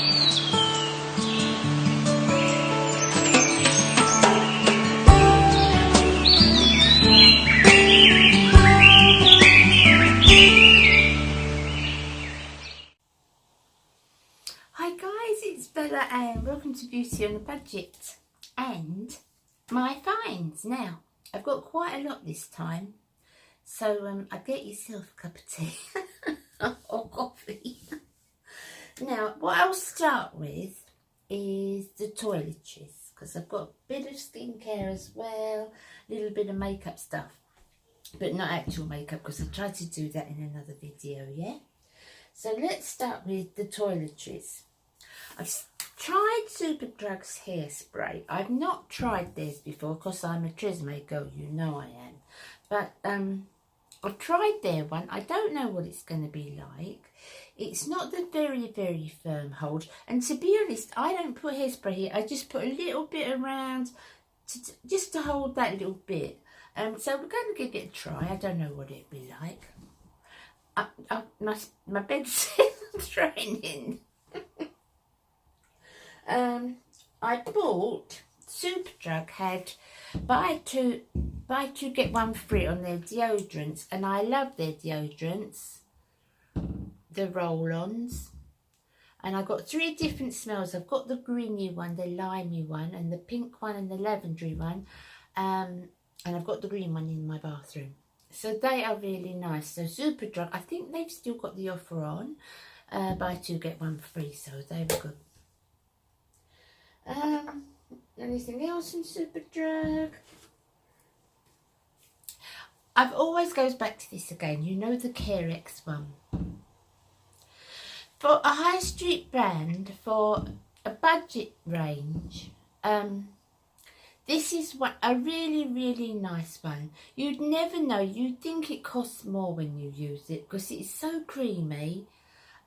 Hi guys, it's Bella and welcome to Beauty on a Budget and my finds. Now, I've got quite a lot this time, so I get yourself a cup of tea or coffee. Now, what I'll start with is the toiletries, because I've got a bit of skincare as well, a little bit of makeup stuff, but not actual makeup because I tried to do that in another video, yeah? So let's start with the toiletries. I've tried Superdrug's hairspray. I've not tried theirs before because I'm a Tresemme girl, you know I am. But I've tried their one. I don't know what it's going to be like. It's not the very, very firm hold. And to be honest, I don't put hairspray here. I just put a little bit around just to hold that little bit. So we're going to give it a try. I don't know what it'd be like. My bed's threatening. I bought Superdrug had buy two get one free on their deodorants, and I love their deodorants, the roll-ons, and I got 3 different smells. I've got the greeny one, the limey one, and the pink one, and the lavendery one, and I've got the green one in my bathroom. So they are really nice. So Superdrug, I think they've still got the offer on. Buy 2 get 1 free, so they were good. Anything else in Superdrug? I've always goes back to this again. You know the Carex one. For a high street brand, for a budget range, this is a really, really nice one. You'd never know. You'd think it costs more when you use it because it's so creamy,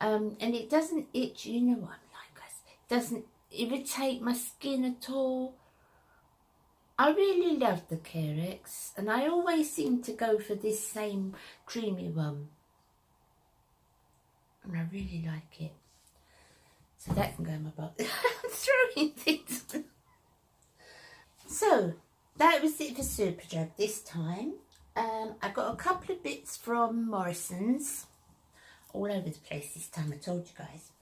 and it doesn't itch. You know what I'm like, guys. It doesn't irritate my skin at all. I really love the Carex, and I always seem to go for this same creamy one, and I really like it. So that can go in my box. I'm throwing things. So that was it for Superdrug this time. I got a couple of bits from Morrisons, all over the place this time, I told you guys.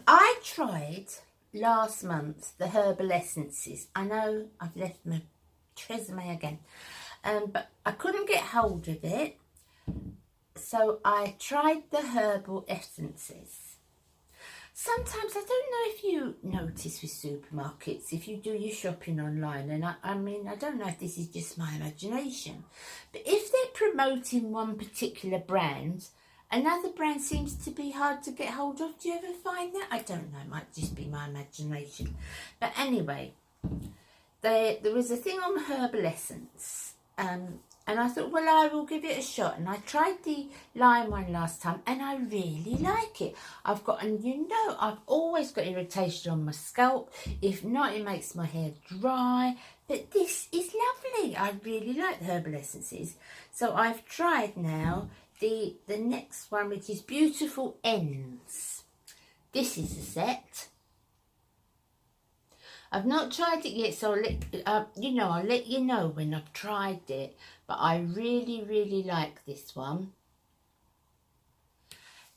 I tried last month the herbal essences. I know I've left my Tresemme again, but I couldn't get hold of it, so I tried the herbal essences. Sometimes, I don't know if you notice with supermarkets, if you do your shopping online, and I mean, I don't know if this is just my imagination, but if they're promoting one particular brand, another brand seems to be hard to get hold of. Do you ever find that? I don't know, it might just be my imagination. But anyway, there was a thing on herbal essence, and I thought, well, I will give it a shot. And I tried the lime one last time, and I really like it. I've got, and you know, I've always got irritation on my scalp. If not, it makes my hair dry. But this is lovely. I really like the herbal essences. So I've tried now the next one, which is Beautiful Ends. This is a set. I've not tried it yet, so I'll let you know when I've tried it. But I really, really like this one.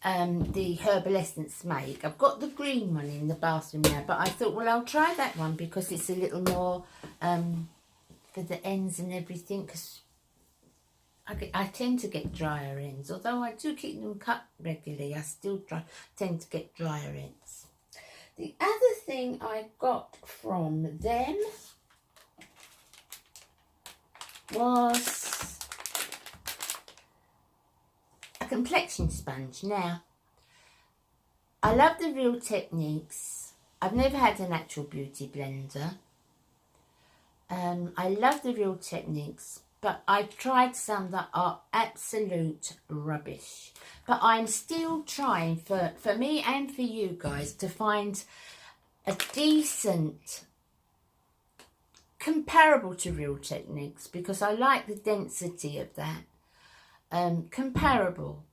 The Herbal Essence Make. I've got the green one in the bathroom now, but I thought, well, I'll try that one because it's a little more for the ends and everything. Because I tend to get drier ends, although I do keep them cut regularly. I still tend to get drier ends. The other thing I got from them was a complexion sponge. Now, I love the Real Techniques. I've never had an actual beauty blender. I love the Real Techniques, but I've tried some that are absolute rubbish. But I'm still trying for me and for you guys to find a decent comparable to Real Techniques, because I like the density of that. Comparable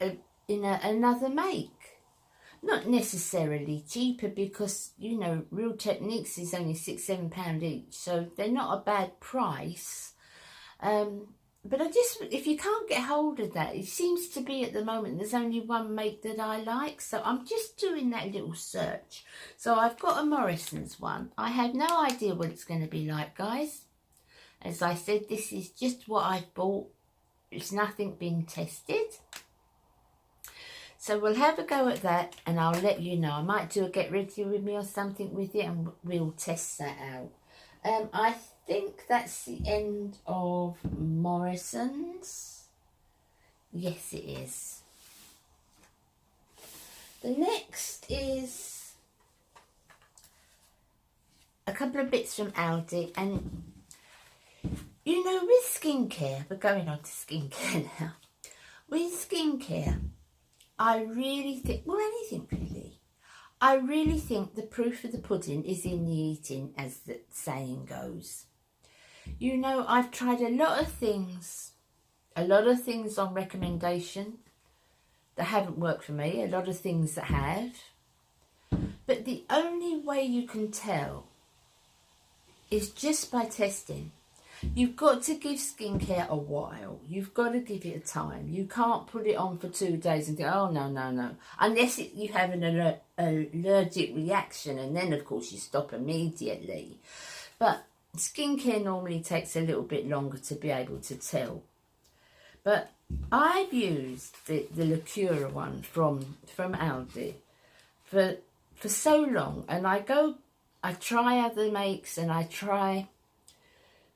in another make. not necessarily cheaper, because, you know, Real Techniques is only £6-7 each, so they're not a bad price. But if you can't get hold of that, it seems to be at the moment there's only one make that I like, so I'm just doing that little search. So I've got a Morrisons one. I have no idea what it's going to be like, guys. As I said, this is just what I've bought. It's nothing been tested. So we'll have a go at that, and I'll let you know. I might do a get ready with me or something with it, and we'll test that out. I think that's the end of Morrisons. Yes, it is. The next is a couple of bits from Aldi, and you know, with skincare, we're going on to skincare now. With skincare, I really think, well, anything really, I really think the proof of the pudding is in the eating, as the saying goes. You know, I've tried a lot of things on recommendation that haven't worked for me, a lot of things that have. But the only way you can tell is just by testing. You've got to give skincare a while. You've got to give it a time. You can't put it on for 2 days and think, oh, no, no, no. Unless you have an allergic reaction, and then, of course, you stop immediately. But skincare normally takes a little bit longer to be able to tell. But I've used the Lacura one from Aldi for so long. And I try other makes, and I try,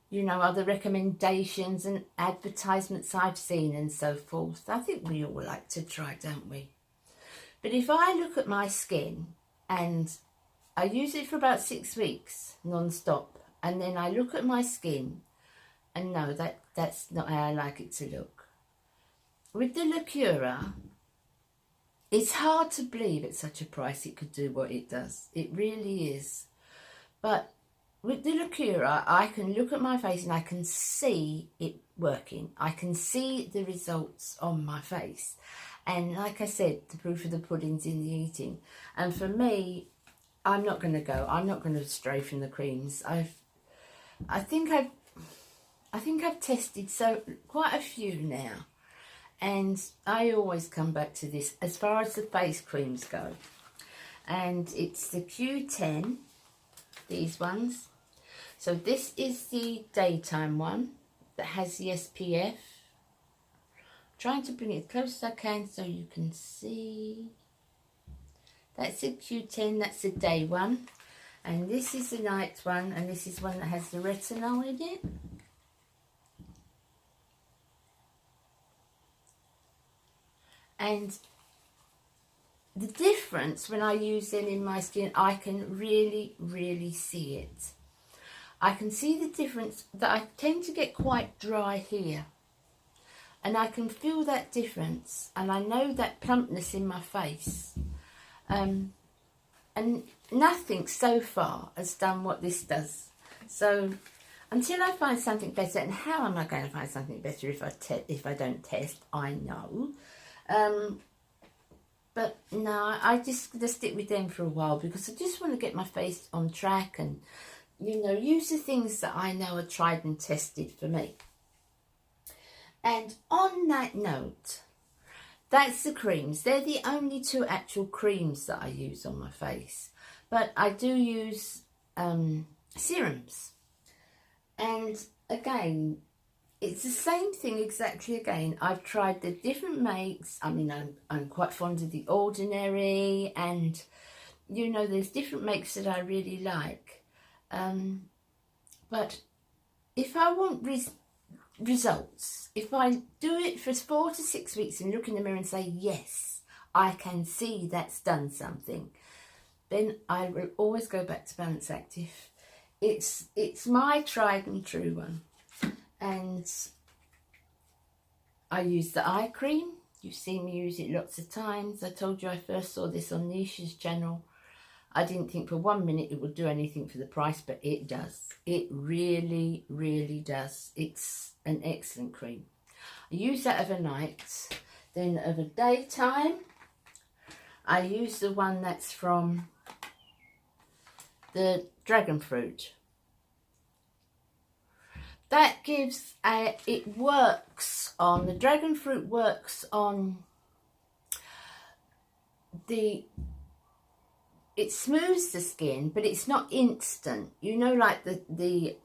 you know, other recommendations and advertisements I've seen and so forth. I think we all like to try, don't we? But if I look at my skin, and I use it for about 6 weeks non-stop, and then I look at my skin, and no, that's not how I like it to look. With the Lacura, it's hard to believe at such a price it could do what it does. It really is. But with the Lacura, I can look at my face and I can see it working. I can see the results on my face. And like I said, the proof of the pudding's in the eating. And for me, I'm not going to stray from the creams. I think I've tested quite a few now. And I always come back to this as far as the face creams go. And it's the Q10, these ones. So this is the daytime one that has the SPF. Trying to bring it as close as I can so you can see. That's the Q10, that's the day one. And this is the night one, and this is one that has the retinol in it. And the difference when I use them in my skin, I can really, really see it. I can see the difference that I tend to get quite dry here. And I can feel that difference. And I know that plumpness in my face. And nothing so far has done what this does. So until I find something better, and how am I going to find something better if I don't test? I know. But no, I just gonna stick with them for a while, because I just want to get my face on track and, you know, use the things that I know are tried and tested for me. And on that note, that's the creams. They're the only two actual creams that I use on my face. But I do use serums. And again, it's the same thing exactly again. I've tried the different makes. I mean, I'm quite fond of the Ordinary, and, you know, there's different makes that I really like. But if I want results, if I do it for 4 to 6 weeks and look in the mirror and say, yes, I can see that's done something, then I will always go back to Balance Active. It's my tried and true one. And I use the eye cream. You've seen me use it lots of times. I told you I first saw this on Nisha's channel. I didn't think for 1 minute it would do anything for the price, but it does. It really, really does. It's an excellent cream. I use that overnight. Then over daytime, I use the one that's from the dragon fruit. That gives a, it works on, the dragon fruit works on the, it smooths the skin, but it's not instant. You know, like the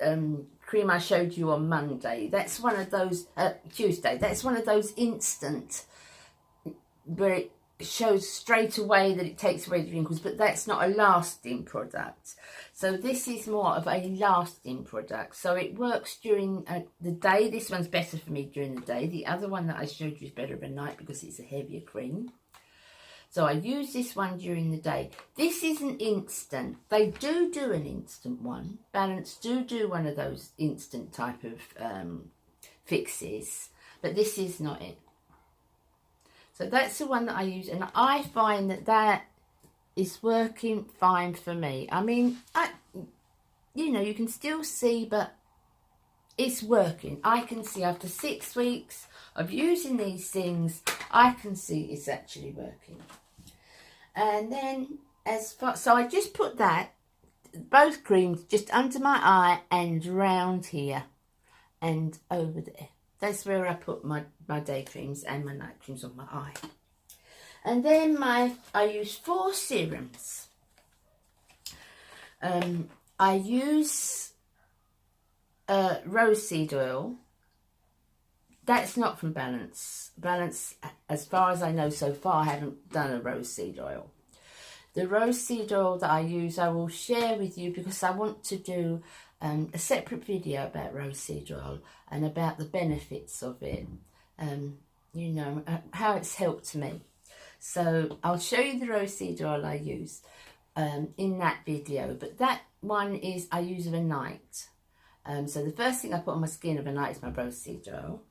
cream I showed you on Monday, that's one of those, Tuesday, that's one of those instant, where it shows straight away that it takes away the wrinkles, but that's not a lasting product. So this is more of a lasting product. So it works during the day. This one's better for me during the day. The other one that I showed you is better at night because it's a heavier cream. So I use this one during the day. This isn't instant. They do an instant one. Balance do one of those instant type of fixes, but this is not it. So that's the one that I use, and I find that that is working fine for me. I mean, you know, you can still see, but it's working. I can see after 6 weeks of using these things, I can see it's actually working. And then so I just put that, both creams, just under my eye and round here and over there. That's where I put my day creams and my night creams on my eye. And then I use 4 serums. I use roseseed oil. That's not from Balance. Balance, as far as I know so far, I haven't done a roseseed oil. The roseseed oil that I use, I will share with you because I want to do a separate video about roseseed oil and about the benefits of it, you know, how it's helped me. So I'll show you the roseseed oil I use in that video, but that one is I use overnight. So the first thing I put on my skin overnight is my roseseed oil.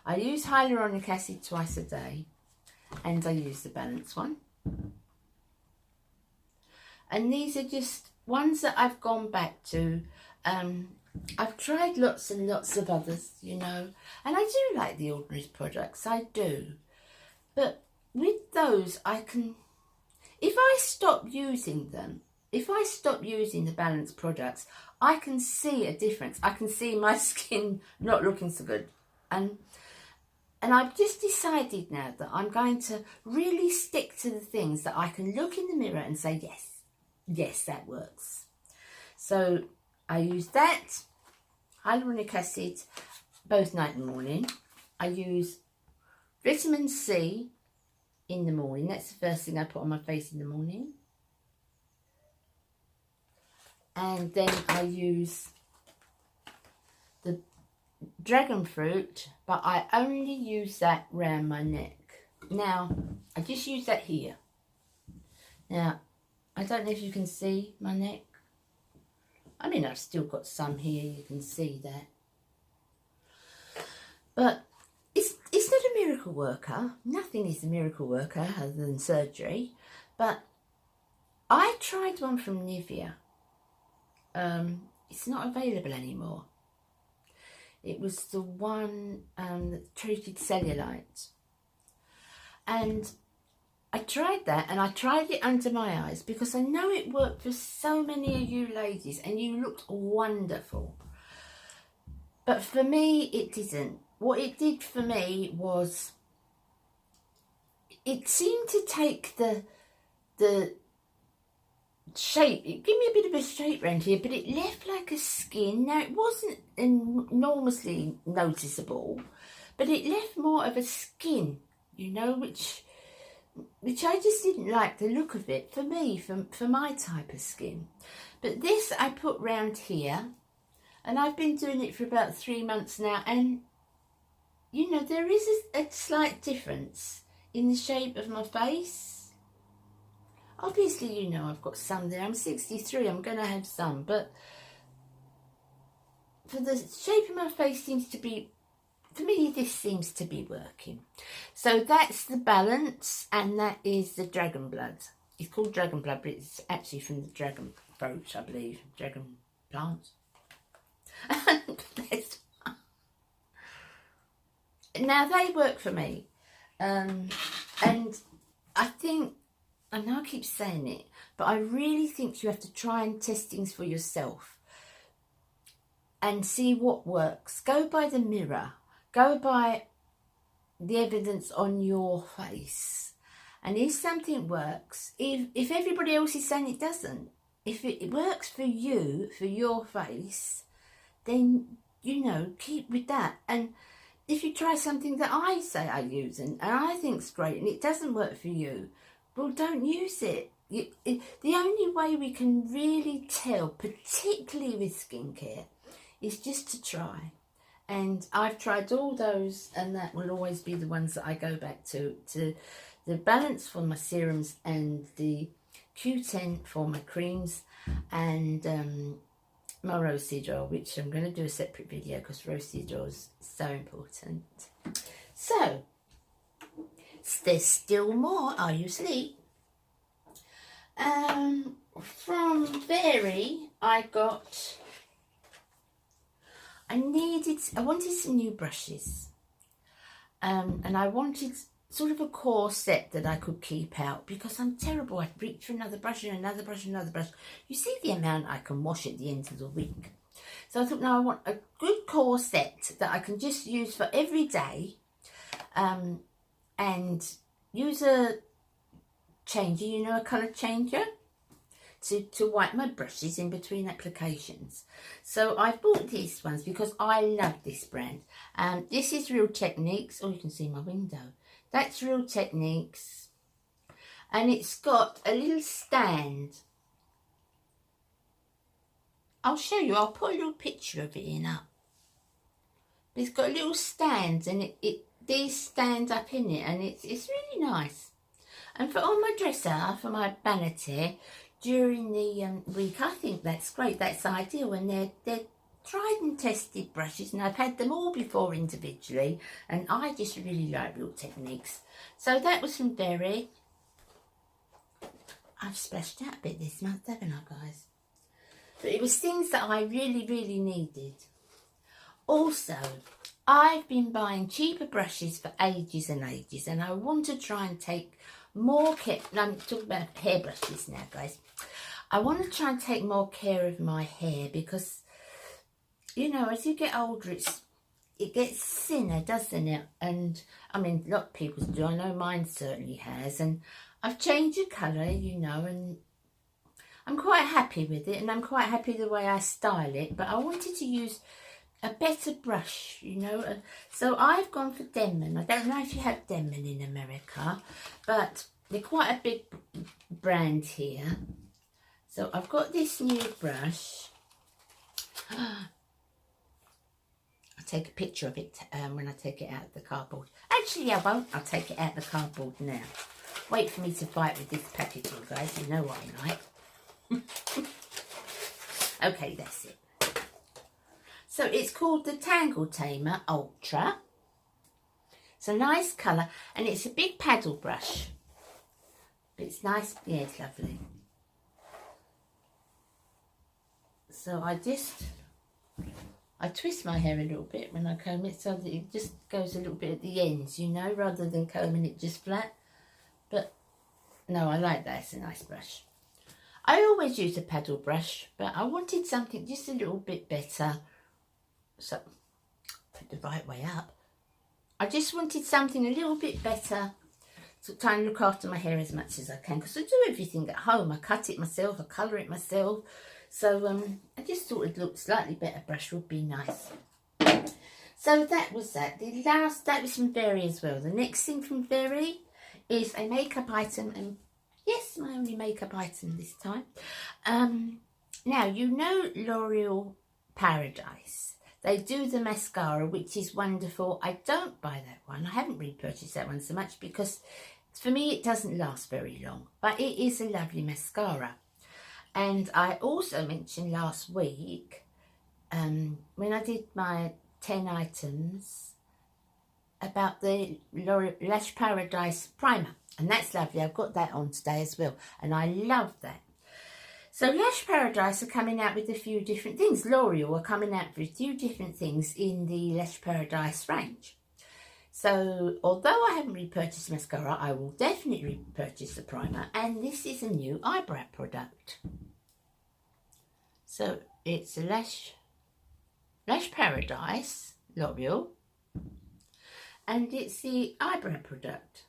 I use hyaluronic acid twice a day, and I use the Balance one. And these are just ones that I've gone back to. I've tried lots and lots of others, you know, and I do like the Ordinary products, I do. But with those, I can, if I stop using them, if I stop using the Balance products, I can see a difference. I can see my skin not looking so good. And I've just decided now that I'm going to really stick to the things that I can look in the mirror and say, yes, yes, that works. So I use that, hyaluronic acid, both night and morning. I use vitamin C in the morning. That's the first thing I put on my face in the morning. And then I use the dragon fruit, but I only use that round my neck. Now, I just use that here. Now, I don't know if you can see my neck. I mean, I've still got some here, you can see that. But it's not a miracle worker. Nothing is a miracle worker other than surgery. But I tried one from Nivea. It's not available anymore. It was the one that treated cellulite. And I tried that, and I tried it under my eyes because I know it worked for so many of you ladies and you looked wonderful. But for me, it didn't. What it did for me was it seemed to take the shape, it gave me a bit of a shape around here, but it left like a skin. Now, it wasn't enormously noticeable, but it left more of a skin, you know, which I just didn't like the look of it for me, for my type of skin. But this I put round here, and I've been doing it for about 3 months now, and you know, there is a slight difference in the shape of my face. Obviously, you know, I've got some there. I'm 63, I'm going to have some, but for the shape of my face seems to be, for me, this seems to be working. So that's the Balance, and that is the Dragon Blood. It's called Dragon Blood, but it's actually from the dragon fruit, I believe. Dragon plant. Now, they work for me. And I think I know I keep saying it, but I really think you have to try and test things for yourself and see what works. Go by the mirror. Go by the evidence on your face. And if something works, if everybody else is saying it doesn't, if it works for you, for your face, then, you know, keep with that. And if you try something that I say I use and I think's great and it doesn't work for you, well, don't use it. The only way we can really tell, particularly with skincare, is just to try. And I've tried all those, and that will always be the ones that I go back to the Balance for my serums and the Q10 for my creams, and my rosehip oil, which I'm going to do a separate video because rosehip oil is so important. So, there's still more. Are you asleep? From Very, I wanted some new brushes, and I wanted sort of a core set that I could keep out, because I'm terrible. I'd reach for another brush and another brush and another brush. You see the amount I can wash at the end of the week. So I thought, no, I want a good core set that I can just use for every day, and use a changer, you know, a colour changer, to wipe my brushes in between applications. So I bought these ones because I love this brand. This is Real Techniques. Oh, you can see my window. That's Real Techniques. And it's got a little stand. I'll show you. I'll put a little picture of it in up. It's got a little stand, and these stand up in it, and it's really nice. And for on my dresser, for my vanity, during the week, I think that's great. That's ideal. And they're tried and tested brushes, and I've had them all before individually, and I just really like Real Techniques. So that was from Very. I've splashed out a bit this month, haven't I, guys? But it was things that I really, really needed. Also, I've been buying cheaper brushes for ages and ages, and I want to try and take more care. I'm talking about hair brushes now, guys. I want to try and take more care of my hair, because, you know, as you get older, it gets thinner, doesn't it? And I mean, a lot of people do. I know mine certainly has. And I've changed the colour, you know, and I'm quite happy with it, and I'm quite happy the way I style it. But I wanted to use a better brush, you know. So I've gone for Denman. I don't know if you have Denman in America, but they're quite a big brand here. So I've got this new brush. I'll take a picture of it when I take it out of the cardboard. Actually, I won't. I'll take it out of the cardboard now. Wait for me to fight with this packaging, guys. You know what I'm like. Okay, that's it. So it's called the Tangle Tamer Ultra. It's a nice colour, and it's a big paddle brush. It's nice. Yeah, it's lovely. So I twist my hair a little bit when I comb it, so that it just goes a little bit at the ends, you know, rather than combing it just flat. But no, I like that. It's a nice brush. I always use a paddle brush, but I wanted something just a little bit better. So, put the right way up. I just wanted something a little bit better to try and look after my hair as much as I can, because I do everything at home. I cut it myself, I colour it myself. So I just thought a look slightly better brush would be nice. So that was that. That was from Very as well. The next thing from Very is a makeup item, and yes, my only makeup item this time. Now, you know L'Oreal Paradise. They do the mascara, which is wonderful. I don't buy that one. I haven't repurchased that one so much because for me it doesn't last very long. But it is a lovely mascara. And I also mentioned last week, when I did my 10 items, about the Lash Paradise primer. And that's lovely. I've got that on today as well. And I love that. So Lash Paradise are coming out with a few different things. L'Oreal are coming out with a few different things in the Lash Paradise range. So although I haven't repurchased mascara, I will definitely repurchase the primer, and this is a new eyebrow product. So it's a Lash Paradise L'Oreal, and it's the eyebrow product.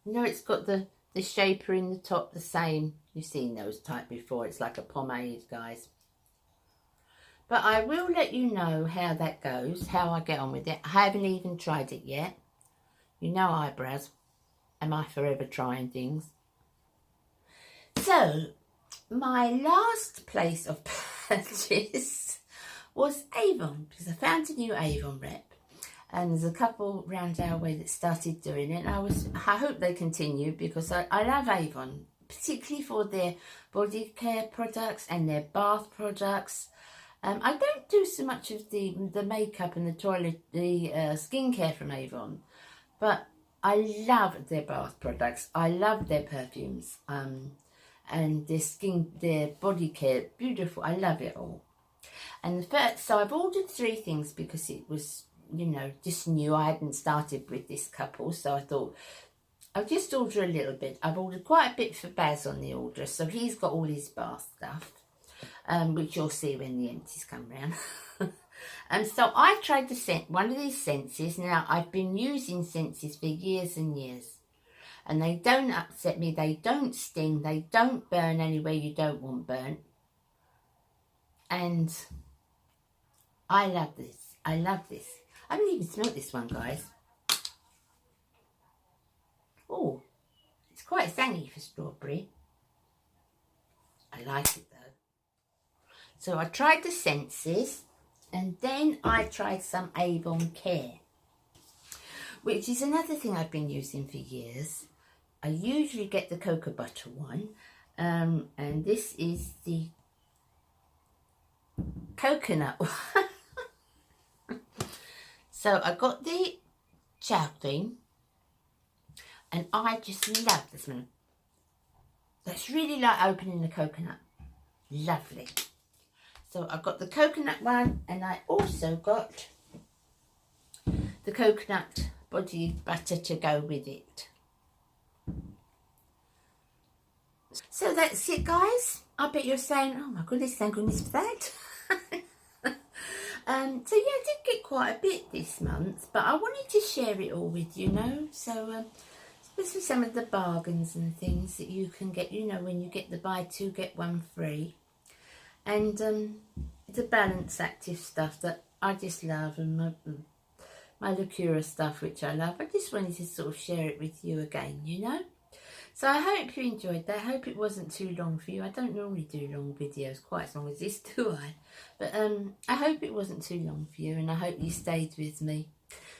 You know, it's got the shaper in the top, the same. You've seen those type before. It's like a pomade, guys. But I will let you know how that goes, how I get on with it. I haven't even tried it yet. You know, eyebrows. Am I forever trying things? So, my last place of purchase was Avon, because I found a new Avon rep, and there's a couple round our way that started doing it. I hope they continue, because I love Avon, particularly for their body care products and their bath products. I don't do so much of the makeup and the skincare from Avon, but I love their bath products. I love their perfumes, and their body care, beautiful. I love it all. And so I've ordered 3 things because it was, you know, just new. I hadn't started with this couple, so I thought I'll just order a little bit. I've ordered quite a bit for Baz on the order, so he's got all his bath stuff, which you'll see when the empties come round. And so I tried one of these scents. Now, I've been using scents for years and years, and they don't upset me, they don't sting, they don't burn anywhere you don't want burnt. And I love this. I love this. I haven't even smelled this one, guys. Oh, it's quite zangy for strawberry. I like it though. So I tried the Senses, and then I tried some Avon Care, which is another thing I've been using for years. I usually get the cocoa butter one, and this is the coconut one. So I got the gel cream, and I just love the smell. That's really like opening the coconut. Lovely. So I got the coconut one, and I also got the coconut body butter to go with it. So that's it, guys. I bet you're saying, oh my goodness, thank goodness for that. So yeah, I did get quite a bit this month, but I wanted to share it all with you, know. So especially some of the bargains and things that you can get, you know, when you get the buy 2 get 1 free. And the Balance Active stuff that I just love, and my Lacura stuff, which I love. I just wanted to sort of share it with you again, you know. So I hope you enjoyed that. I hope it wasn't too long for you. I don't normally do long videos, quite as long as this, do I? But I hope it wasn't too long for you, and I hope you stayed with me.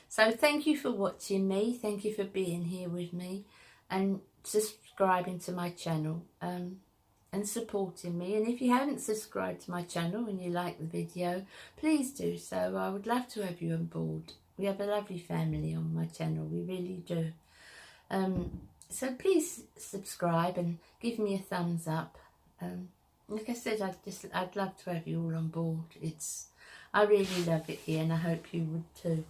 So thank you for watching me. Thank you for being here with me and subscribing to my channel, and supporting me. And if you haven't subscribed to my channel and you like the video, please do so. I would love to have you on board. We have a lovely family on my channel, we really do. So please subscribe and give me a thumbs up. Like I said, I'd love to have you all on board. I really love it here, and I hope you would too.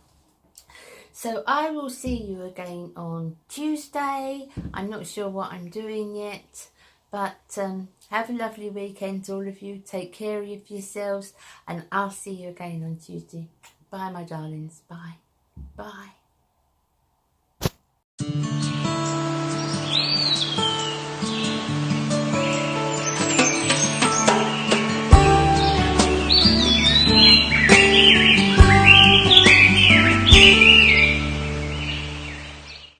So I will see you again on Tuesday. I'm not sure what I'm doing yet, but have a lovely weekend, all of you. Take care of yourselves, and I'll see you again on Tuesday. Bye, my darlings. Bye. Bye.